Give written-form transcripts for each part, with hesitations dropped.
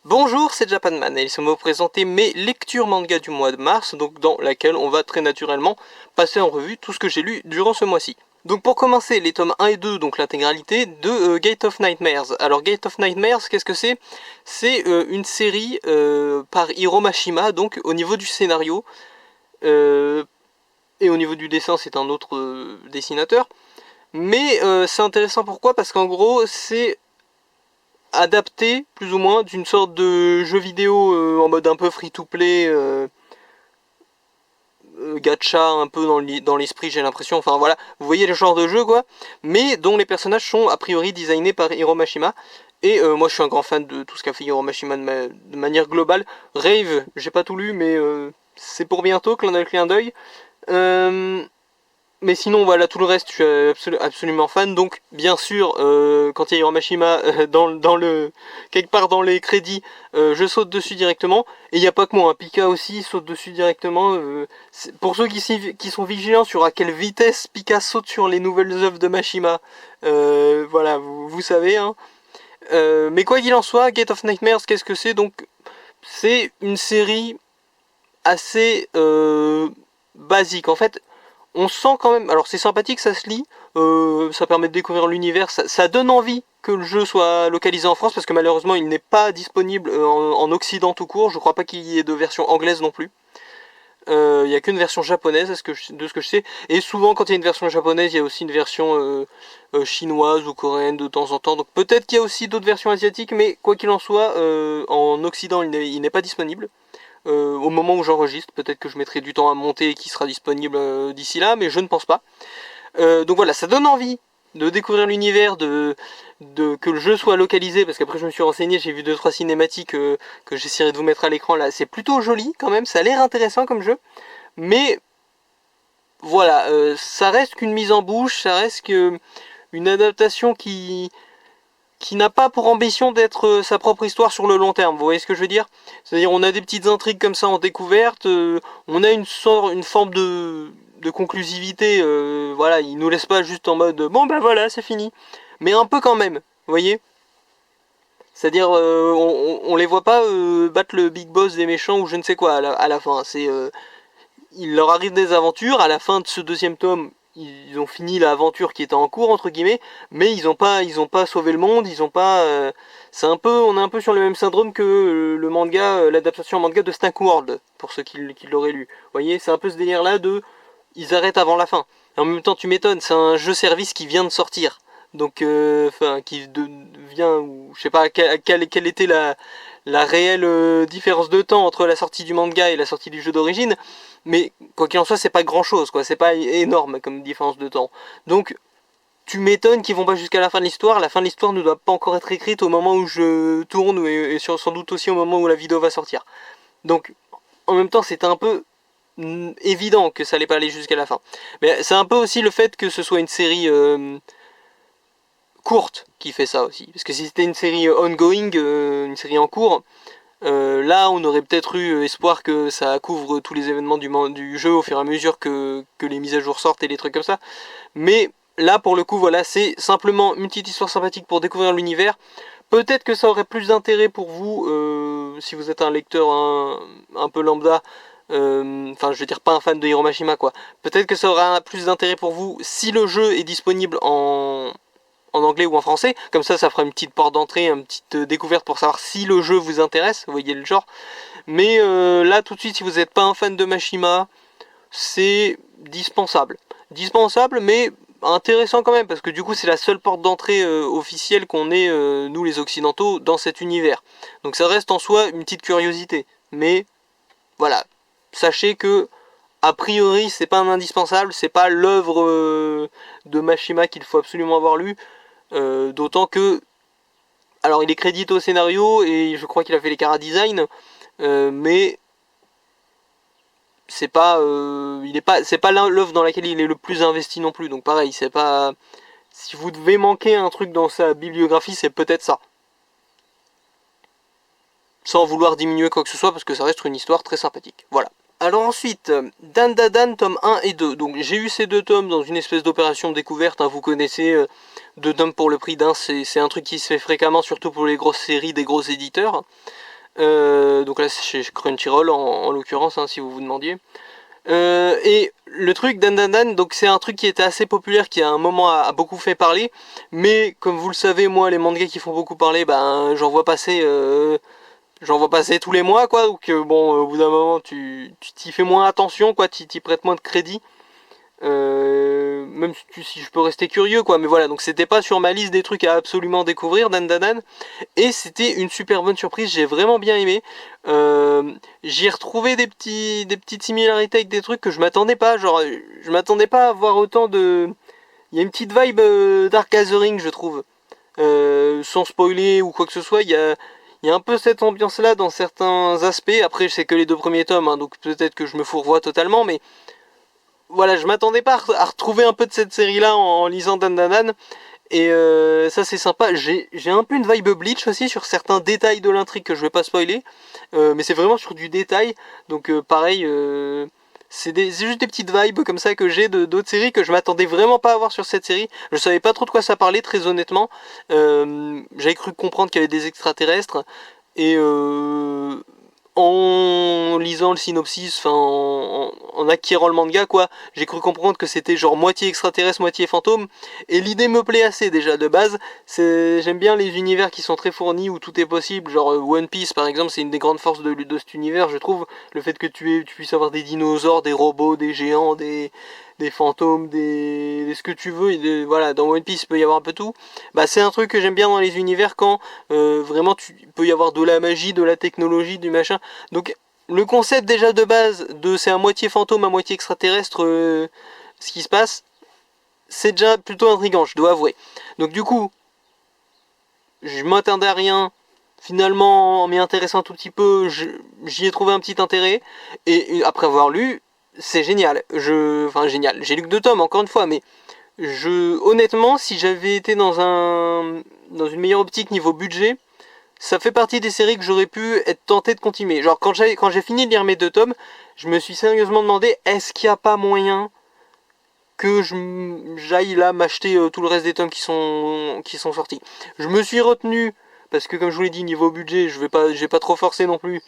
Bonjour, c'est Japanman et laissez-moi vous présenter mes lectures manga du mois de mars, donc dans laquelle on va très naturellement passer en revue tout ce que j'ai lu durant ce mois-ci. Donc pour commencer, les tomes 1 et 2, donc l'intégralité de Gate of Nightmares. Alors Gate of Nightmares, qu'est-ce que c'est? C'est une série par Hiro Mashima, donc au niveau du scénario, et au niveau du dessin c'est un autre dessinateur. Mais c'est intéressant pourquoi? Parce qu'en gros c'est adapté plus ou moins d'une sorte de jeu vidéo en mode un peu free-to-play, gacha un peu dans l'esprit j'ai l'impression, enfin voilà, vous voyez le genre de jeu quoi, mais dont les personnages sont a priori designés par Hiro Mashima, et moi je suis un grand fan de tout ce qu'a fait Hiro Mashima de manière globale. Rave, j'ai pas tout lu mais c'est pour bientôt, clin d'œil. Euh, mais sinon voilà, tout le reste je suis absolument fan. Donc bien sûr quand il y a Hiramashima dans le quelque part dans les crédits, je saute dessus directement. Et il n'y a pas que moi, hein, Pika aussi saute dessus directement. Pour ceux qui sont vigilants sur à quelle vitesse Pika saute sur les nouvelles œuvres de Mashima, voilà, vous savez, hein. Mais quoi qu'il en soit, Gate of Nightmares, qu'est-ce que c'est? Donc c'est une série assez basique en fait. On sent quand même, alors c'est sympathique, ça se lit, ça permet de découvrir l'univers, ça donne envie que le jeu soit localisé en France, parce que malheureusement il n'est pas disponible en Occident tout court, je crois pas qu'il y ait de version anglaise non plus. Il n'y a qu'une version japonaise de ce que je sais, et souvent quand il y a une version japonaise, il y a aussi une version chinoise ou coréenne de temps en temps, donc peut-être qu'il y a aussi d'autres versions asiatiques, mais quoi qu'il en soit, en Occident il n'est pas disponible. Au moment où j'enregistre, peut-être que je mettrai du temps à monter et qui sera disponible d'ici là, mais je ne pense pas. Donc voilà, ça donne envie de découvrir l'univers, que le jeu soit localisé, parce qu'après je me suis renseigné, j'ai vu 2-3 cinématiques que j'essaierai de vous mettre à l'écran là, c'est plutôt joli quand même, ça a l'air intéressant comme jeu, mais voilà, ça reste qu'une mise en bouche, ça reste qu'une adaptation qui n'a pas pour ambition d'être sa propre histoire sur le long terme, vous voyez ce que je veux dire? C'est-à-dire on a des petites intrigues comme ça en découverte, on a une forme de conclusivité, voilà, il nous laisse pas juste en mode bon bah voilà c'est fini, mais un peu quand même, vous voyez? C'est-à-dire on les voit pas battre le big boss des méchants ou je ne sais quoi à la fin, c'est il leur arrive des aventures, à la fin de ce deuxième tome, ils ont fini l'aventure qui était en cours entre guillemets, mais ils ont pas sauvé le monde, ils ont pas c'est un peu on est un peu sur le même syndrome que le manga, l'adaptation en manga de Stank World pour ceux qui l'auraient lu. Vous voyez, c'est un peu ce délire là de ils arrêtent avant la fin. Et en même temps, tu m'étonnes, c'est un jeu service qui vient de sortir. Donc enfin vient ou je sais pas quelle était la réelle différence de temps entre la sortie du manga et la sortie du jeu d'origine, mais quoi qu'il en soit, c'est pas grand chose, quoi. C'est pas énorme comme différence de temps. Donc, tu m'étonnes qu'ils vont pas jusqu'à la fin de l'histoire. La fin de l'histoire ne doit pas encore être écrite au moment où je tourne et sans doute aussi au moment où la vidéo va sortir. Donc, en même temps, c'est un peu évident que ça allait pas aller jusqu'à la fin. Mais c'est un peu aussi le fait que ce soit une série courte qui fait ça aussi. Parce que si c'était une série ongoing, une série en cours, là, on aurait peut-être eu espoir que ça couvre tous les événements du jeu au fur et à mesure que les mises à jour sortent et les trucs comme ça. Mais là, pour le coup, voilà, c'est simplement une petite histoire sympathique pour découvrir l'univers. Peut-être que ça aurait plus d'intérêt pour vous si vous êtes un lecteur un peu lambda. Enfin, je veux dire pas un fan de Hiro Mashima quoi. Peut-être que ça aura plus d'intérêt pour vous si le jeu est disponible en anglais ou en français, comme ça fera une petite porte d'entrée, une petite découverte pour savoir si le jeu vous intéresse, vous voyez le genre. Mais là tout de suite, si vous n'êtes pas un fan de Mashima, c'est dispensable. Dispensable, mais intéressant quand même, parce que du coup c'est la seule porte d'entrée officielle qu'on ait, nous les occidentaux, dans cet univers. Donc ça reste en soi une petite curiosité. Mais voilà, sachez que a priori c'est pas un indispensable, c'est pas l'œuvre de Mashima qu'il faut absolument avoir lu. D'autant que, alors il est crédité au scénario et je crois qu'il a fait les chara-design, mais c'est pas l'œuvre dans laquelle il est le plus investi non plus. Donc pareil, c'est pas, si vous devez manquer un truc dans sa bibliographie, c'est peut-être ça. Sans vouloir diminuer quoi que ce soit, parce que ça reste une histoire très sympathique. Voilà. Alors ensuite, Dan Da Dan, tome 1 et 2. Donc j'ai eu ces deux tomes dans une espèce d'opération de découverte, hein, vous connaissez, deux tomes pour le prix d'un, c'est un truc qui se fait fréquemment, surtout pour les grosses séries des gros éditeurs. Donc là c'est chez Crunchyroll en l'occurrence, hein, si vous vous demandiez. Et le truc Dan Dan Dan, donc c'est un truc qui était assez populaire, qui à un moment a beaucoup fait parler, mais comme vous le savez, moi les mangas qui font beaucoup parler, ben j'en vois passer tous les mois, quoi. Donc bon, au bout d'un moment tu t'y fais moins attention, quoi, tu t'y prêtes moins de crédit. Même si je peux rester curieux, quoi, mais voilà, donc c'était pas sur ma liste des trucs à absolument découvrir, Dan Dan Dan, et c'était une super bonne surprise, j'ai vraiment bien aimé. J'ai retrouvé des petites similarités avec des trucs que je m'attendais pas, genre je m'attendais pas à voir autant de... Il y a une petite vibe Dark Gathering, je trouve, sans spoiler ou quoi que ce soit. Il y a un peu cette ambiance là dans certains aspects. Après c'est que les deux premiers tomes, hein, donc peut-être que je me fourvoie totalement, mais voilà, je m'attendais pas à retrouver un peu de cette série là en lisant Dan Dan Dan. Et ça c'est sympa. J'ai un peu une vibe Bleach aussi sur certains détails de l'intrigue que je vais pas spoiler, mais c'est vraiment sur du détail. Donc pareil, c'est juste des petites vibes comme ça que j'ai d'autres séries que je m'attendais vraiment pas à voir sur cette série. Je savais pas trop de quoi ça parlait, très honnêtement. J'avais cru comprendre qu'il y avait des extraterrestres, et en lisant le synopsis, enfin en acquérant le manga, quoi, j'ai cru comprendre que c'était genre moitié extraterrestre, moitié fantôme, et l'idée me plaît assez déjà de base. J'aime bien les univers qui sont très fournis, où tout est possible, genre One Piece par exemple, c'est une des grandes forces de cet univers, je trouve, le fait que tu puisses avoir des dinosaures, des robots, des géants, des fantômes, ce que tu veux, et voilà, dans One Piece il peut y avoir un peu tout. Bah c'est un truc que j'aime bien dans les univers quand vraiment il peut y avoir de la magie, de la technologie, du machin. Donc le concept déjà de base de c'est à moitié fantôme, à moitié extraterrestre, ce qui se passe, c'est déjà plutôt intriguant, je dois avouer. Donc du coup, je m'attendais à rien. Finalement, en m'y intéressant un tout petit peu, j'y ai trouvé un petit intérêt. Et après avoir lu, c'est génial. Enfin génial. J'ai lu que 2 tomes encore une fois, mais honnêtement, si j'avais été dans une meilleure optique niveau budget, ça fait partie des séries que j'aurais pu être tenté de continuer. Genre quand j'ai fini de lire mes 2 tomes, je me suis sérieusement demandé, est-ce qu'il n'y a pas moyen que j'aille là m'acheter tout le reste des tomes qui sont sortis. Je me suis retenu parce que comme je vous l'ai dit, niveau budget, j'ai pas trop forcé non plus.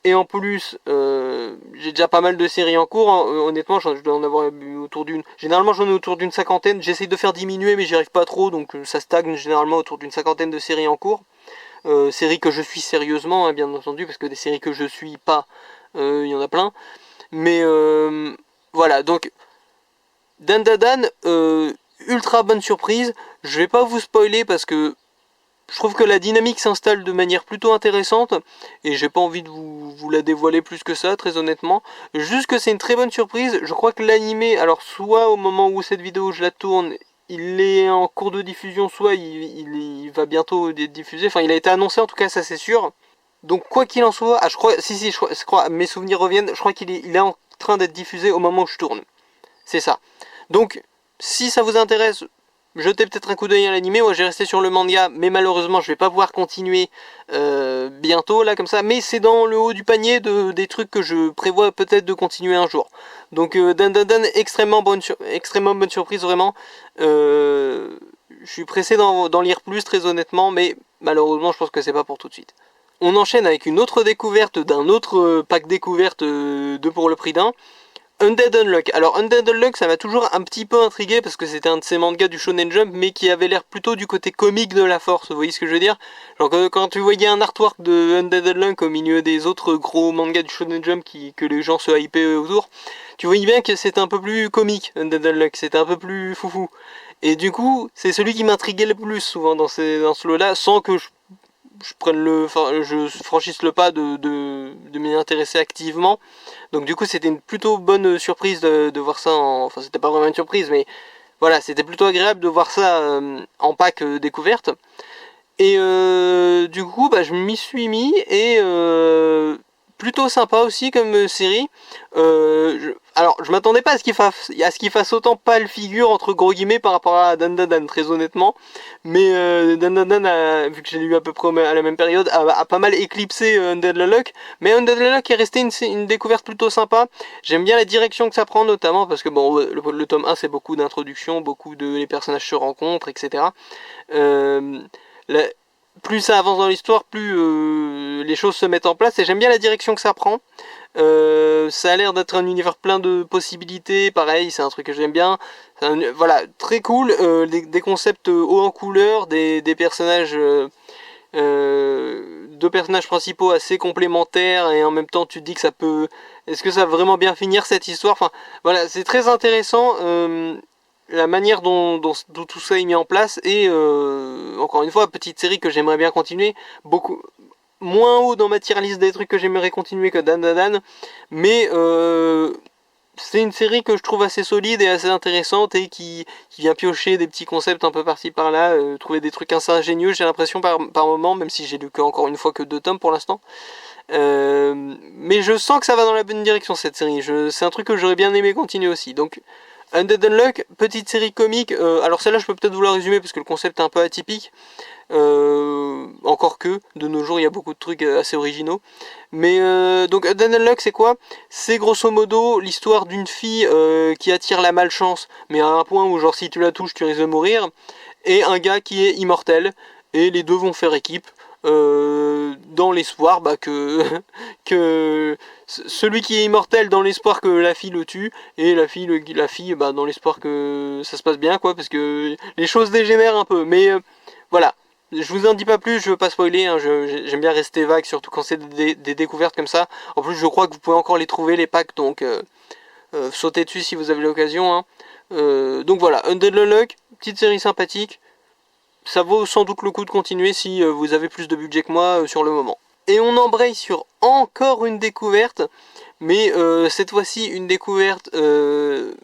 Et en plus, j'ai déjà pas mal de séries en cours, hein. Honnêtement, je dois en avoir autour d'une... Généralement, j'en ai autour d'une cinquantaine. J'essaye de faire diminuer, mais j'y arrive pas trop, donc ça stagne généralement autour d'une cinquantaine de séries en cours. Séries que je suis sérieusement, hein, bien entendu, parce que des séries que je suis pas, il y en a plein. Mais voilà, donc Dan Da Dan, ultra bonne surprise. Je vais pas vous spoiler parce que je trouve que la dynamique s'installe de manière plutôt intéressante, et j'ai pas envie de vous la dévoiler plus que ça, très honnêtement. Juste que c'est une très bonne surprise. Je crois que l'animé, alors soit au moment où cette vidéo je la tourne, il est en cours de diffusion, soit il va bientôt être diffusé. Enfin, il a été annoncé en tout cas, ça c'est sûr. Donc quoi qu'il en soit, je crois, je crois, mes souvenirs reviennent. Je crois qu'il est en train d'être diffusé au moment où je tourne. C'est ça. Donc, si ça vous intéresse, jetez peut-être un coup d'œil à l'animé. Moi j'ai resté sur le manga, mais malheureusement je vais pas pouvoir continuer bientôt là comme ça. Mais c'est dans le haut du panier des trucs que je prévois peut-être de continuer un jour. Donc Dan Dan Dan, extrêmement bonne surprise vraiment. Je suis pressé d'en lire plus très honnêtement, mais malheureusement je pense que c'est pas pour tout de suite. On enchaîne avec une autre découverte d'un autre pack découverte de pour le prix d'un. Undead Unluck. Alors Undead Unluck, ça m'a toujours un petit peu intrigué parce que c'était un de ces mangas du Shonen Jump, mais qui avait l'air plutôt du côté comique de la force. Vous voyez ce que je veux dire? Genre quand tu voyais un artwork de Undead Unluck au milieu des autres gros mangas du Shonen Jump que les gens se hypaient autour, tu voyais bien que c'était un peu plus comique. Undead Unluck, c'était un peu plus foufou. Et du coup, c'est celui qui m'intriguait le plus souvent dans ce lot-là, sans que je franchisse le pas de m'y intéresser activement. Donc du coup c'était une plutôt bonne surprise de voir ça enfin c'était pas vraiment une surprise, mais voilà, c'était plutôt agréable de voir ça en pack découverte. Et du coup bah, je m'y suis mis, et plutôt sympa aussi comme série. Alors je m'attendais pas à ce qu'il fasse autant pâle figure entre gros guillemets par rapport à Dan Dan Dan, très honnêtement. Mais Dan Dan Dan, vu que j'ai lu à peu près à la même période, a pas mal éclipsé Undead Unluck. Mais Undead Unluck est resté une découverte plutôt sympa. J'aime bien la direction que ça prend notamment parce que bon, le tome 1 c'est beaucoup d'introduction, beaucoup de les personnages se rencontrent, etc. Plus ça avance dans l'histoire, plus les choses se mettent en place et j'aime bien la direction que ça prend. Ça a l'air d'être un univers plein de possibilités, pareil, c'est un truc que j'aime bien. Voilà, très cool, des concepts hauts en couleur, des personnages, deux personnages principaux assez complémentaires et en même temps tu te dis que ça peut... Est-ce que ça va vraiment bien finir cette histoire? Enfin, voilà, c'est très intéressant. La manière dont tout ça est mis en place et encore une fois, petite série que j'aimerais bien continuer, beaucoup moins haut dans ma tier list des trucs que j'aimerais continuer que Dan Dan Dan, mais c'est une série que je trouve assez solide et assez intéressante et qui vient piocher des petits concepts un peu par-ci par-là, trouver des trucs assez ingénieux, j'ai l'impression par moment, même si j'ai lu encore une fois que 2 tomes pour l'instant. Mais je sens que ça va dans la bonne direction cette série, c'est un truc que j'aurais bien aimé continuer aussi, donc Undead Unluck, petite série comique, alors celle-là je peux peut-être vous la résumer parce que le concept est un peu atypique, encore que, de nos jours il y a beaucoup de trucs assez originaux, mais donc Undead Unluck c'est quoi? C'est grosso modo l'histoire d'une fille qui attire la malchance, mais à un point où genre si tu la touches tu risques de mourir, et un gars qui est immortel, et les deux vont faire équipe, dans l'espoir que celui qui est immortel dans l'espoir que la fille le tue et la fille dans l'espoir que ça se passe bien quoi, parce que les choses dégénèrent un peu, mais voilà, je vous en dis pas plus, je veux pas spoiler, hein, j'aime bien rester vague, surtout quand c'est des découvertes comme ça. En plus je crois que vous pouvez encore les trouver les packs, donc sautez dessus si vous avez l'occasion, hein. Donc voilà, Undead Unluck, petite série sympathique. Ça vaut sans doute le coup de continuer si vous avez plus de budget que moi sur le moment. Et on embraye sur encore une découverte, mais cette fois-ci une découverte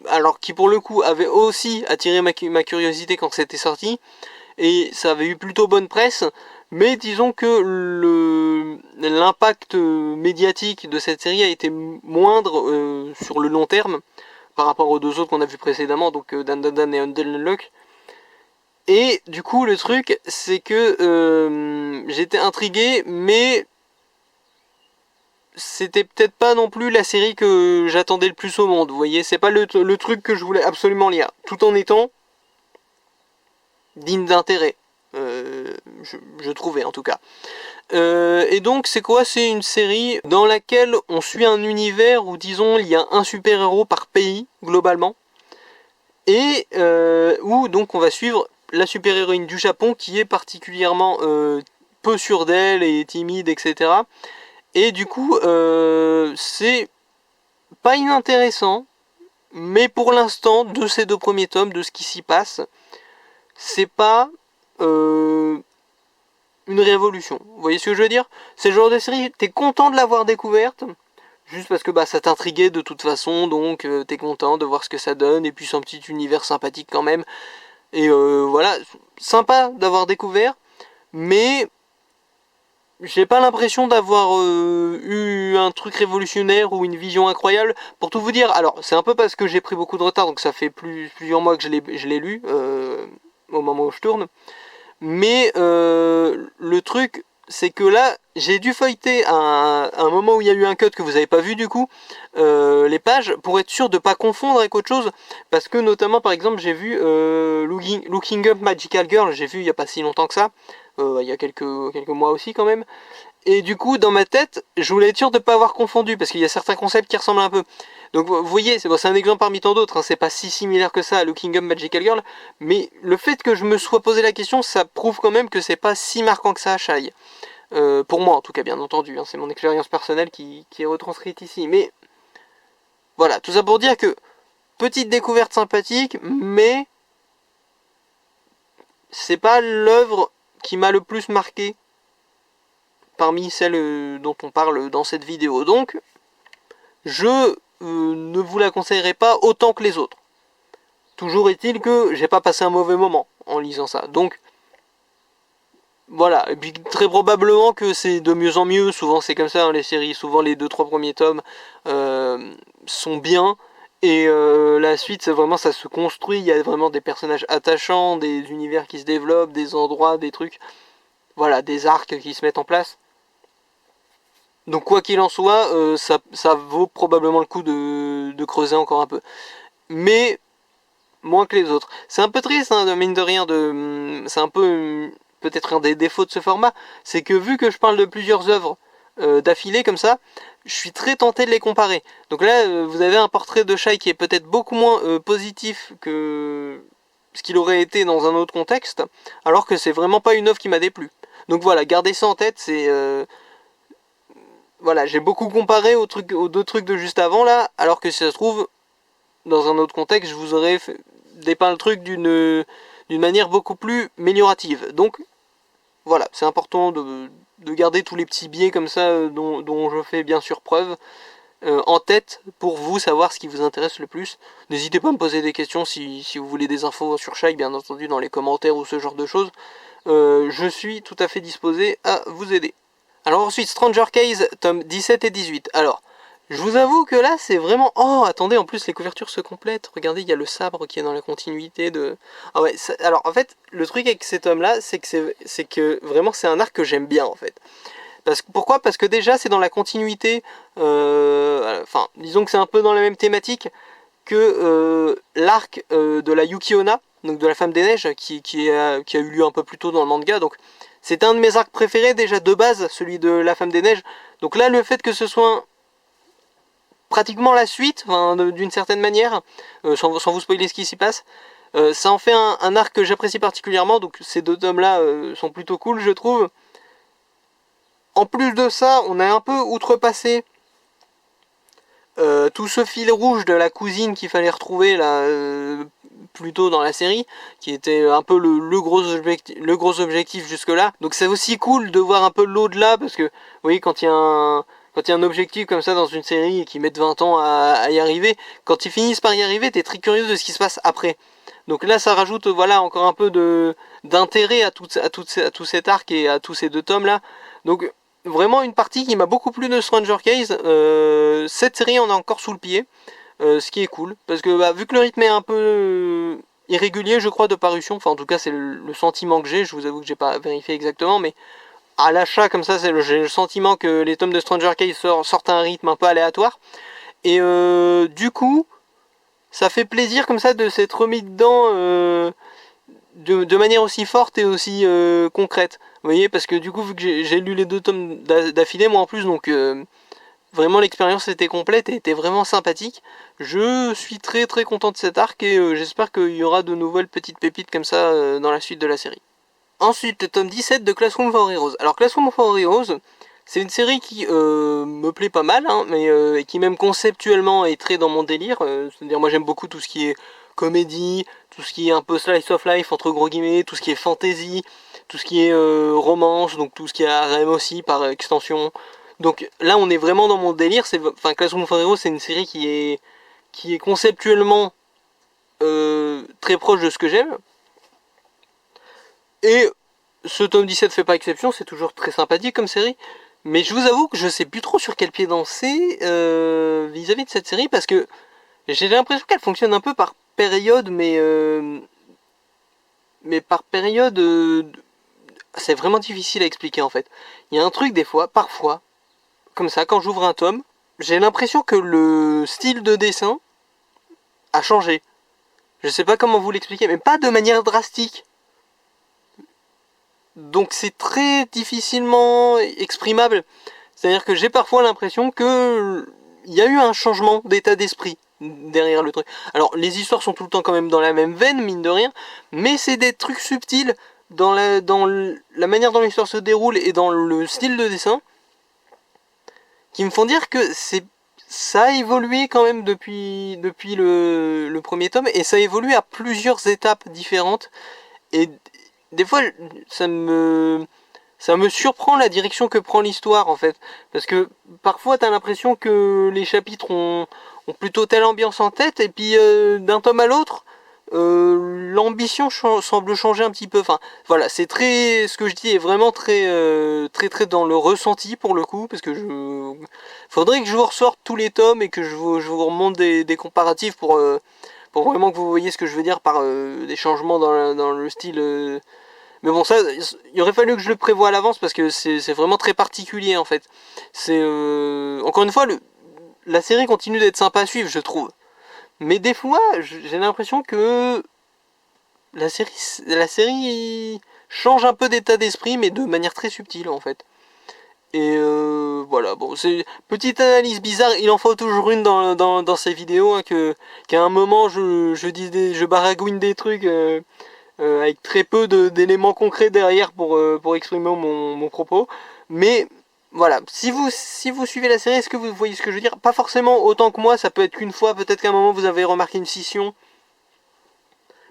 alors qui pour le coup avait aussi attiré ma curiosité quand c'était sorti, et ça avait eu plutôt bonne presse, mais disons que l'impact médiatique de cette série a été moindre sur le long terme par rapport aux deux autres qu'on a vu précédemment, donc Dan Dan Dan et Undead Unluck. Et du coup le truc c'est que j'étais intrigué, mais c'était peut-être pas non plus la série que j'attendais le plus au monde, vous voyez, c'est pas le truc que je voulais absolument lire, tout en étant digne d'intérêt, je trouvais en tout cas. Et donc c'est quoi? C'est une série dans laquelle on suit un univers où disons il y a un super héros par pays globalement, et où donc on va suivre la super-héroïne du Japon qui est particulièrement peu sûre d'elle et timide, etc. Et du coup, c'est pas inintéressant, mais pour l'instant, de ces 2 premiers tomes, de ce qui s'y passe, c'est pas une révolution. Vous voyez ce que je veux dire? C'est le genre de série, t'es content de l'avoir découverte, juste parce que bah, ça t'intriguait de toute façon, donc t'es content de voir ce que ça donne, et puis c'est un petit univers sympathique quand même. Et voilà, sympa d'avoir découvert, mais j'ai pas l'impression d'avoir eu un truc révolutionnaire ou une vision incroyable. Pour tout vous dire, alors c'est un peu parce que j'ai pris beaucoup de retard, donc ça fait plusieurs mois que je l'ai lu, au moment où je tourne. Mais le truc, c'est que là, j'ai dû feuilleter à un moment où il y a eu un cut que vous n'avez pas vu du coup, les pages, pour être sûr de ne pas confondre avec autre chose, parce que notamment par exemple j'ai vu Looking Up Magical Girl, j'ai vu il n'y a pas si longtemps que ça, il y a quelques mois aussi quand même, et du coup dans ma tête, je voulais être sûr de ne pas avoir confondu, parce qu'il y a certains concepts qui ressemblent un peu. Donc vous voyez, c'est un exemple parmi tant d'autres, hein, c'est pas si similaire que ça à Looking Up Magical Girl, mais le fait que je me sois posé la question, ça prouve quand même que c'est pas si marquant que ça à Shai. Pour moi en tout cas, bien entendu, hein, c'est mon expérience personnelle qui est retranscrite ici, mais voilà, tout ça pour dire que petite découverte sympathique, mais c'est pas l'œuvre qui m'a le plus marqué parmi celles dont on parle dans cette vidéo, donc je ne vous la conseillerais pas autant que les autres. Toujours est-il que j'ai pas passé un mauvais moment en lisant ça, donc Voilà, et puis très probablement que c'est de mieux en mieux, souvent c'est comme ça les séries, souvent les 2-3 premiers tomes sont bien, et la suite c'est vraiment ça se construit, il y a vraiment des personnages attachants, des univers qui se développent, des endroits, des trucs, voilà, des arcs qui se mettent en place. Donc quoi qu'il en soit, ça vaut probablement le coup de creuser encore un peu. Mais moins que les autres. C'est un peu triste, hein, de mine de rien, c'est un peu peut-être un des défauts de ce format, c'est que vu que je parle de plusieurs œuvres d'affilée comme ça, je suis très tenté de les comparer. Donc là, vous avez un portrait de Shai qui est peut-être beaucoup moins positif que ce qu'il aurait été dans un autre contexte, alors que c'est vraiment pas une œuvre qui m'a déplu. Donc voilà, gardez ça en tête, c'est... voilà, j'ai beaucoup comparé aux deux trucs de juste avant là, alors que si ça se trouve, dans un autre contexte, je vous aurais dépeint le truc d'une manière beaucoup plus améliorative. Donc voilà, c'est important de garder tous les petits biais comme ça dont je fais bien sûr preuve en tête pour vous savoir ce qui vous intéresse le plus. N'hésitez pas à me poser des questions si vous voulez des infos sur Shai, bien entendu dans les commentaires ou ce genre de choses. Je suis tout à fait disposé à vous aider. Alors ensuite, Stranger Case, tome 17 et 18. Alors, je vous avoue que là, c'est vraiment... Oh, attendez, en plus, les couvertures se complètent. Regardez, il y a le sabre qui est dans la continuité de... Ah ouais, alors, en fait, le truc avec cet homme-là, c'est que vraiment, c'est un arc que j'aime bien, en fait. Pourquoi ? Parce que déjà, c'est dans la continuité... Enfin, disons que c'est un peu dans la même thématique que l'arc de la Yuki Onna, donc de la Femme des Neiges, qui a eu lieu un peu plus tôt dans le manga, donc... C'est un de mes arcs préférés déjà de base, celui de la Femme des Neiges. Donc là, le fait que ce soit pratiquement la suite, enfin, d'une certaine manière, sans vous spoiler ce qui s'y passe, ça en fait un arc que j'apprécie particulièrement. Donc ces deux tomes-là sont plutôt cool, je trouve. En plus de ça, on a un peu outrepassé tout ce fil rouge de la cousine qu'il fallait retrouver là plus tôt dans la série, qui était un peu le gros objectif jusque là. Donc c'est aussi cool de voir un peu l'au-delà, parce que vous voyez, quand il y a un objectif comme ça dans une série et qu'ils mettent 20 ans à y arriver, quand ils finissent par y arriver, t'es très curieux de ce qui se passe après. Donc là ça rajoute voilà encore un peu d'intérêt à tout cet arc et à tous ces deux tomes là. Donc vraiment une partie qui m'a beaucoup plu de Stranger Case. Cette série en a encore sous le pied, ce qui est cool, parce que vu que le rythme est un peu irrégulier, je crois, de parution, enfin en tout cas c'est le sentiment que j'ai, je vous avoue que j'ai pas vérifié exactement, mais à l'achat comme ça, j'ai le sentiment que les tomes de Stranger Case sortent à un rythme un peu aléatoire, et du coup, ça fait plaisir comme ça de s'être remis dedans de manière aussi forte et aussi concrète. Vous voyez, parce que du coup, vu que j'ai lu les deux tomes d'affilée, moi en plus, donc vraiment l'expérience était complète et était vraiment sympathique. Je suis très très content de cet arc et j'espère qu'il y aura de nouvelles petites pépites comme ça dans la suite de la série. Ensuite, le tome 17 de Classroom for Heroes. Alors Classroom for Heroes, c'est une série qui me plaît pas mal, hein, mais qui même conceptuellement est très dans mon délire. C'est-à-dire moi j'aime beaucoup tout ce qui est comédie, tout ce qui est un peu slice of life entre gros guillemets, tout ce qui est fantasy, tout ce qui est romance, donc tout ce qui est harem aussi par extension. Donc là on est vraiment dans mon délire. Enfin Classroom for Heroes c'est une série qui est conceptuellement très proche de ce que j'aime. Et ce tome 17 fait pas exception, c'est toujours très sympathique comme série. Mais je vous avoue que je sais plus trop sur quel pied danser vis-à-vis de cette série, parce que j'ai l'impression qu'elle fonctionne un peu par période, mais par période, c'est vraiment difficile à expliquer en fait. Il y a un truc des fois, parfois, comme ça, quand j'ouvre un tome, j'ai l'impression que le style de dessin a changé. Je sais pas comment vous l'expliquer, mais pas de manière drastique. Donc c'est très difficilement exprimable. C'est-à-dire que j'ai parfois l'impression que il y a eu un changement d'état d'esprit derrière le truc. Alors les histoires sont tout le temps quand même dans la même veine, mine de rien, mais c'est des trucs subtils dans la manière dont l'histoire se déroule et dans le style de dessin qui me font dire que ça a évolué quand même depuis le premier tome, et ça a évolué à plusieurs étapes différentes, et des fois ça me surprend la direction que prend l'histoire en fait, parce que parfois t'as l'impression que les chapitres ont plutôt telle ambiance en tête, et puis d'un tome à l'autre l'ambition semble changer un petit peu. Enfin, voilà, c'est très, ce que je dis est vraiment très dans le ressenti pour le coup, parce que faudrait que je vous ressorte tous les tomes et que je vous remonte des comparatifs pour vraiment que vous voyez ce que je veux dire par des changements dans le style. Mais bon, ça, il aurait fallu que je le prévoie à l'avance parce que c'est vraiment très particulier en fait. C'est encore une fois, la série continue d'être sympa à suivre, je trouve. Mais des fois, j'ai l'impression que la série change un peu d'état d'esprit, mais de manière très subtile en fait. Et voilà, bon, c'est petite analyse bizarre, il en faut toujours une dans ces vidéos, hein, qu'à un moment je baragouine des trucs avec très peu d'éléments concrets derrière pour exprimer mon propos. Mais voilà, si vous suivez la série, est-ce que vous voyez ce que je veux dire? Pas forcément autant que moi, ça peut être qu'une fois, peut-être qu'à un moment vous avez remarqué une scission.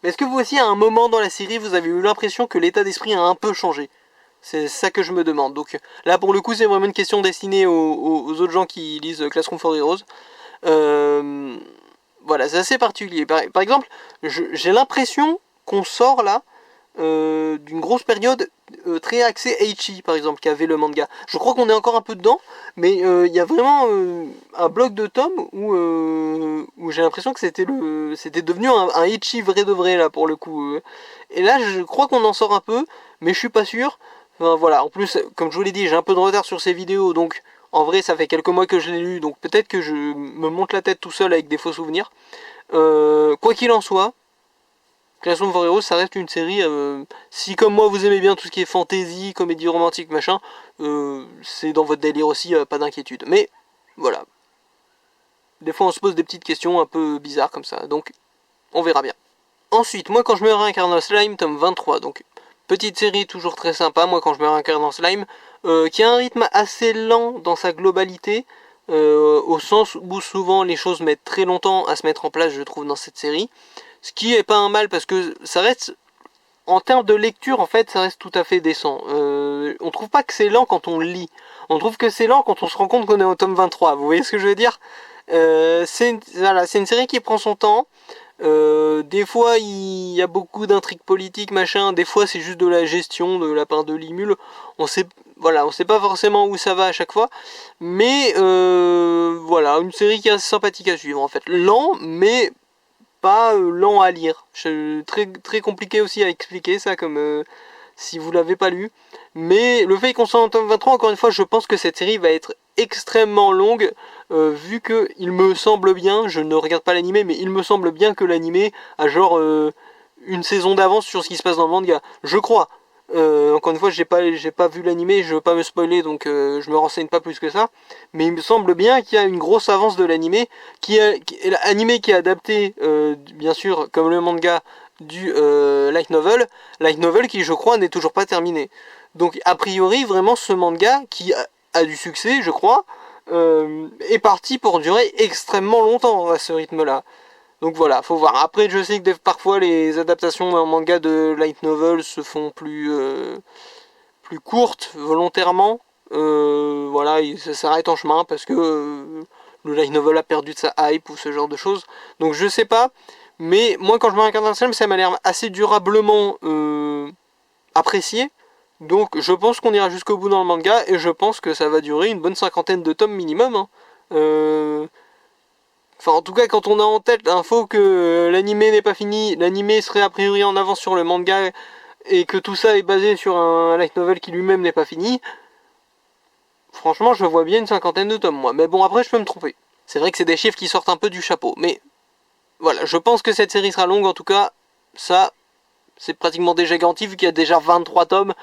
Mais est-ce que vous aussi, à un moment dans la série, vous avez eu l'impression que l'état d'esprit a un peu changé? C'est ça que je me demande. Donc là, pour le coup, c'est vraiment une question destinée aux autres gens qui lisent Classroom for Heroes. Voilà, c'est assez particulier. Par exemple, j'ai l'impression qu'on sort là d'une grosse période très axée Eichi, par exemple, qu'avait le manga. Je crois qu'on est encore un peu dedans, mais il y a vraiment un bloc de tomes où j'ai l'impression que c'était devenu un Eichi vrai de vrai là pour le coup. Et là, je crois qu'on en sort un peu, mais je suis pas sûr. Enfin, voilà. En plus, comme je vous l'ai dit, j'ai un peu de retard sur ces vidéos, donc en vrai, ça fait quelques mois que je l'ai lu, donc peut-être que je me monte la tête tout seul avec des faux souvenirs. Quoi qu'il en soit, Classroom for Heroes, ça reste une série. Si comme moi vous aimez bien tout ce qui est fantasy, comédie romantique, machin, c'est dans votre délire aussi, pas d'inquiétude. Mais voilà. Des fois on se pose des petites questions un peu bizarres comme ça, donc on verra bien. Ensuite, moi quand je me réincarne en slime, tome 23, donc petite série toujours très sympa, moi quand je me réincarne en slime, qui a un rythme assez lent dans sa globalité, au sens où souvent les choses mettent très longtemps à se mettre en place, je trouve, dans cette série. Ce qui est pas un mal parce que ça reste, en termes de lecture, en fait, ça reste tout à fait décent. On trouve pas que c'est lent quand on lit. On trouve que c'est lent quand on se rend compte qu'on est au tome 23. Vous voyez ce que je veux dire? Voilà, c'est une série qui prend son temps. Des fois, il y a beaucoup d'intrigues politiques, machin. Des fois, c'est juste de la gestion de la part de Limul. On sait pas forcément où ça va à chaque fois. Mais voilà, une série qui est assez sympathique à suivre, en fait. Lent, mais pas lent à lire. Très compliqué aussi à expliquer ça, comme si vous l'avez pas lu. Mais le fait qu'on soit en tome 23, encore une fois, je pense que cette série va être extrêmement longue, vu que il me semble bien, je ne regarde pas l'animé, mais il me semble bien que l'animé a genre une saison d'avance sur ce qui se passe dans le manga. Je crois. Encore une fois, j'ai pas vu l'animé, je veux pas me spoiler, donc je me renseigne pas plus que ça. Mais il me semble bien qu'il y a une grosse avance de l'animé, l'animé qui est adapté, bien sûr, comme le manga du light novel qui, je crois, n'est toujours pas terminé. Donc, a priori, vraiment, ce manga qui a du succès, je crois, est parti pour durer extrêmement longtemps à ce rythme-là. Donc voilà, faut voir. Après, je sais que parfois les adaptations en manga de light novel se font plus courtes volontairement. Voilà, ça s'arrête en chemin parce que le light novel a perdu de sa hype ou ce genre de choses. Donc je sais pas, mais moi quand je me regarde dans le film, ça m'a l'air assez durablement apprécié. Donc je pense qu'on ira jusqu'au bout dans le manga et je pense que ça va durer une bonne cinquantaine de tomes minimum. Hein. Enfin, en tout cas, quand on a en tête l'info que l'animé n'est pas fini, l'animé serait a priori en avance sur le manga et que tout ça est basé sur un light novel qui lui-même n'est pas fini, franchement, je vois bien une cinquantaine de tomes, moi. Mais bon, après, je peux me tromper. C'est vrai que c'est des chiffres qui sortent un peu du chapeau, mais voilà, je pense que cette série sera longue, en tout cas, ça, c'est pratiquement déjà garanti, vu qu'il y a déjà 23 tomes.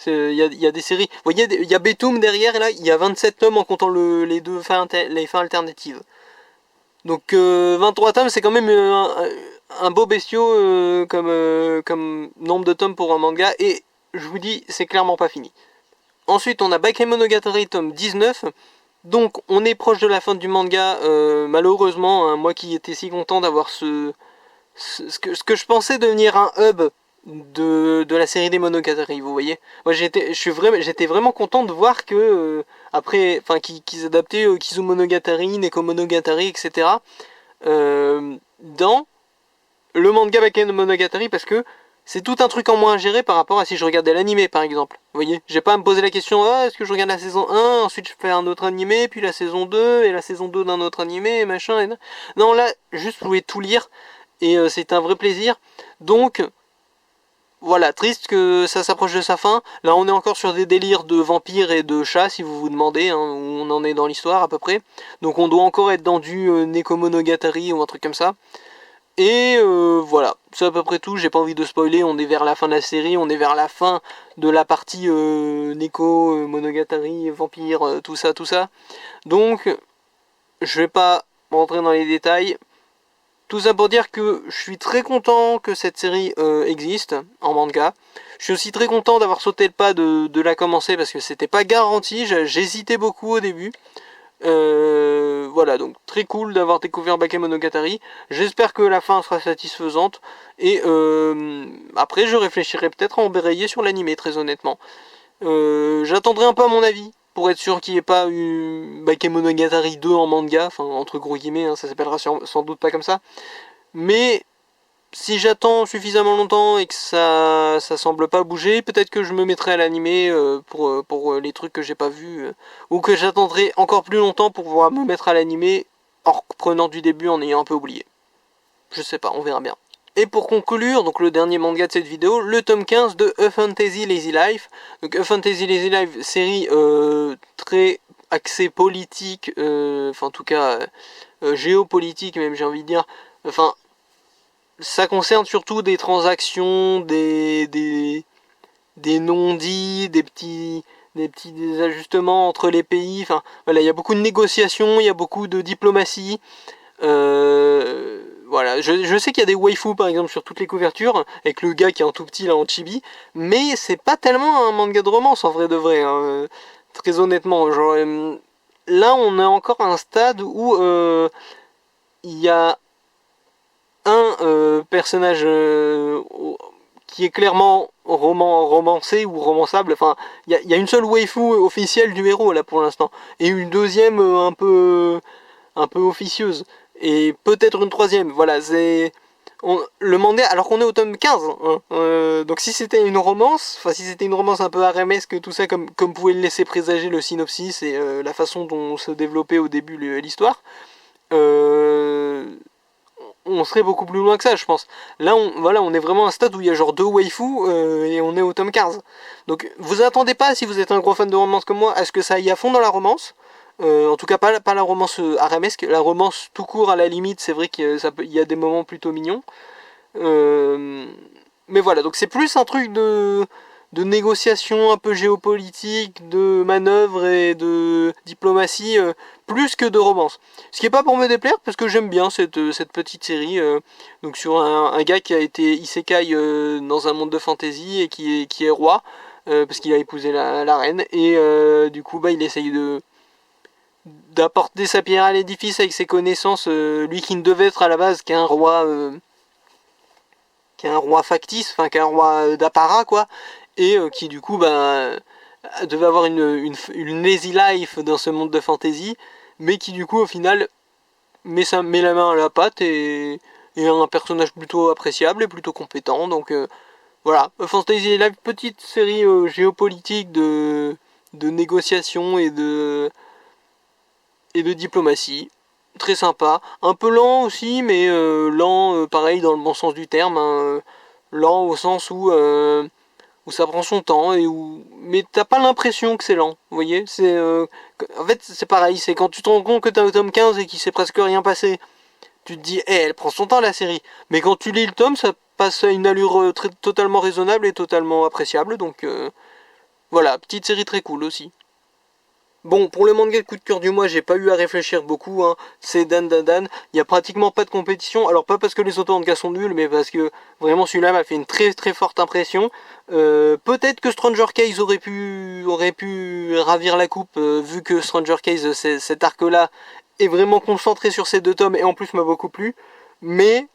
Il y a des séries. Vous voyez, il y a Betum derrière, et là, il y a 27 tomes en comptant les fins alternatives. Donc 23 tomes, c'est quand même un beau bestiau comme nombre de tomes pour un manga. Et je vous dis, c'est clairement pas fini. Ensuite, on a Bakemonogatari tome 19. Donc on est proche de la fin du manga. Malheureusement, hein, moi qui étais si content d'avoir ce que je pensais devenir un hub de la série des Monogatari, vous voyez. Moi j'étais vraiment content de voir que après, enfin qu'ils adaptaient Kizumonogatari, Nekomonogatari, etc. Dans le manga Bakemonogatari parce que c'est tout un truc en moins à gérer par rapport à si je regardais l'animé par exemple. Vous voyez, j'ai pas à me poser la question, ah, est-ce que je regarde la saison 1, ensuite je fais un autre animé, puis la saison 2, et la saison 2 d'un autre animé, et machin, et... Non, là, juste vous pouvez tout lire, et c'est un vrai plaisir. Donc, voilà, triste que ça s'approche de sa fin. Là, on est encore sur des délires de vampires et de chats, si vous vous demandez, hein, où on en est dans l'histoire à peu près. Donc on doit encore être dans du Nekomonogatari ou un truc comme ça. Et voilà, c'est à peu près tout, j'ai pas envie de spoiler, on est vers la fin de la série, on est vers la fin de la partie Neko, Monogatari, Vampire, tout ça, tout ça. Donc, je vais pas rentrer dans les détails. Tout ça pour dire que je suis très content que cette série existe en manga. Je suis aussi très content d'avoir sauté le pas de la commencer parce que c'était pas garanti, j'hésitais beaucoup au début. Voilà, donc très cool d'avoir découvert Bakemonogatari. J'espère que la fin sera satisfaisante. Et après, je réfléchirai peut-être à embrayer sur l'animé, très honnêtement. J'attendrai un peu à mon avis, pour être sûr qu'il n'y ait pas eu Bakemonogatari 2 en manga. Enfin, entre gros guillemets, hein, ça s'appellera sans doute pas comme ça. Mais si j'attends suffisamment longtemps et que ça semble pas bouger, peut-être que je me mettrai à l'animé pour les trucs que j'ai pas vus, ou que j'attendrai encore plus longtemps pour pouvoir me mettre à l'animé en reprenant du début en ayant un peu oublié. Je sais pas, on verra bien. Et pour conclure, donc le dernier manga de cette vidéo, le tome 15 de A Fantasy Lazy Life. Donc A Fantasy Lazy Life, série très axée politique, enfin en tout cas géopolitique même j'ai envie de dire, enfin ça concerne surtout des transactions, des non-dits, des petits ajustements entre les pays. Enfin, voilà, il y a beaucoup de négociations, il y a beaucoup de diplomatie. Voilà, je sais qu'il y a des waifus par exemple sur toutes les couvertures, avec le gars qui est un tout petit là en chibi, mais c'est pas tellement un manga de romance en vrai de vrai, hein, très honnêtement. Genre, là, on est encore à un stade où il y a un personnage qui est clairement romancé ou romançable. Enfin, il y a une seule waifu officielle du héros là pour l'instant, et une deuxième un peu officieuse, et peut-être une troisième. Voilà, c'est le manga, alors qu'on est au tome 15, hein, donc si c'était une romance, enfin si c'était une romance un peu haramesque, tout ça, comme pouvait le laisser présager le synopsis et la façon dont se développait au début l'histoire, on serait beaucoup plus loin que ça, je pense. Là, on est vraiment à un stade où il y a genre 2 waifus et on est au tome 15. Donc, vous attendez pas, si vous êtes un gros fan de romance comme moi, à ce que ça aille à fond dans la romance. En tout cas, pas la romance haramesque, la romance tout court à la limite, c'est vrai qu'il y a des moments plutôt mignons. Mais voilà, donc c'est plus un truc de négociation un peu géopolitique, de manœuvre et de diplomatie, plus que de romance. Ce qui n'est pas pour me déplaire, parce que j'aime bien cette petite série, donc sur un gars qui a été isekai dans un monde de fantasy et qui est roi, parce qu'il a épousé la reine, et du coup il essaye d'apporter sa pierre à l'édifice avec ses connaissances, lui qui ne devait être à la base qu'un roi factice, enfin qu'un roi d'apparat quoi, et qui du coup devait avoir une lazy life dans ce monde de fantasy, mais qui du coup au final met la main à la pâte et est un personnage plutôt appréciable et plutôt compétent. Donc voilà, Fantasy Life, petite série géopolitique de négociation et de diplomatie. Très sympa, un peu lent aussi, mais lent pareil dans le bon sens du terme, hein, lent au sens où ça prend son temps et mais t'as pas l'impression que c'est lent, vous voyez, en fait c'est pareil, c'est quand tu te rends compte que t'es au tome 15 et qu'il s'est presque rien passé, tu te dis elle prend son temps la série, mais quand tu lis le tome ça passe à une allure totalement raisonnable et totalement appréciable, donc voilà, petite série très cool aussi. Bon, pour le manga coup de cœur du mois, j'ai pas eu à réfléchir beaucoup, hein. C'est Dan Dan Dan. Il y a pratiquement pas de compétition. Alors pas parce que les autres mangas sont nuls, mais parce que vraiment celui-là m'a fait une très très forte impression. Peut-être que Stranger Case aurait pu ravir la coupe, vu que Stranger Case, cet arc-là, est vraiment concentré sur ces 2 tomes et en plus m'a beaucoup plu. Mais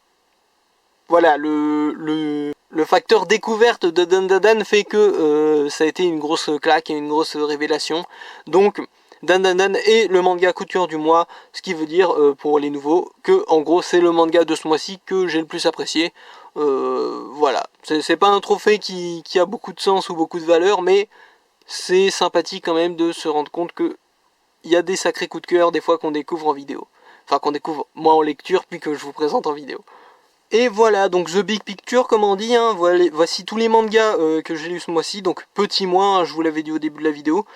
voilà, le facteur découverte de Dan Dan Dan fait que ça a été une grosse claque et une grosse révélation. Donc Dan Dan Dan est le manga coup de cœur du mois, ce qui veut dire pour les nouveaux que en gros c'est le manga de ce mois-ci que j'ai le plus apprécié. Voilà, c'est pas un trophée qui a beaucoup de sens ou beaucoup de valeur, mais c'est sympathique quand même de se rendre compte que il y a des sacrés coups de cœur des fois qu'on découvre en vidéo. Enfin qu'on découvre moi en lecture puis que je vous présente en vidéo. Et voilà, donc The Big Picture, comme on dit, hein, voici tous les mangas que j'ai lus ce mois-ci. Donc petit mois, hein, je vous l'avais dit au début de la vidéo.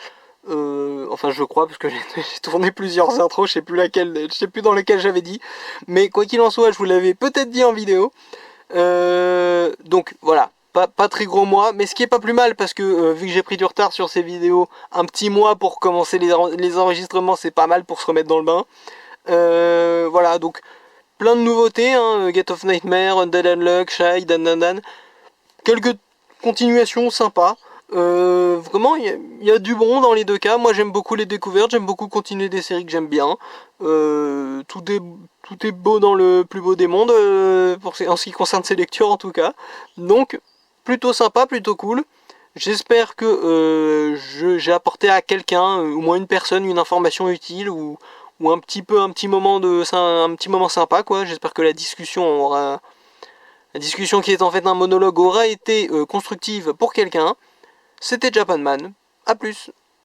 Enfin je crois, parce que j'ai tourné plusieurs intros, je sais plus dans lequel j'avais dit. Mais quoi qu'il en soit, je vous l'avais peut-être dit en vidéo. Donc voilà, pas très gros mois, mais ce qui est pas plus mal, parce que vu que j'ai pris du retard sur ces vidéos, un petit mois pour commencer les enregistrements, c'est pas mal pour se remettre dans le bain. Voilà, donc plein de nouveautés, hein, Get of Nightmare, Undead Unluck, Shy, Dan Dan Dan. Quelques continuations sympas. Vraiment, il y a du bon dans les deux cas. Moi, j'aime beaucoup les découvertes, j'aime beaucoup continuer des séries que j'aime bien. Tout est beau dans le plus beau des mondes, en ce qui concerne ces lectures en tout cas. Donc, plutôt sympa, plutôt cool. J'espère que j'ai apporté à quelqu'un, au moins une personne, une information utile ou un petit moment sympa quoi. J'espère que la discussion qui est en fait un monologue aura été constructive pour quelqu'un. C'était Japanman. A plus.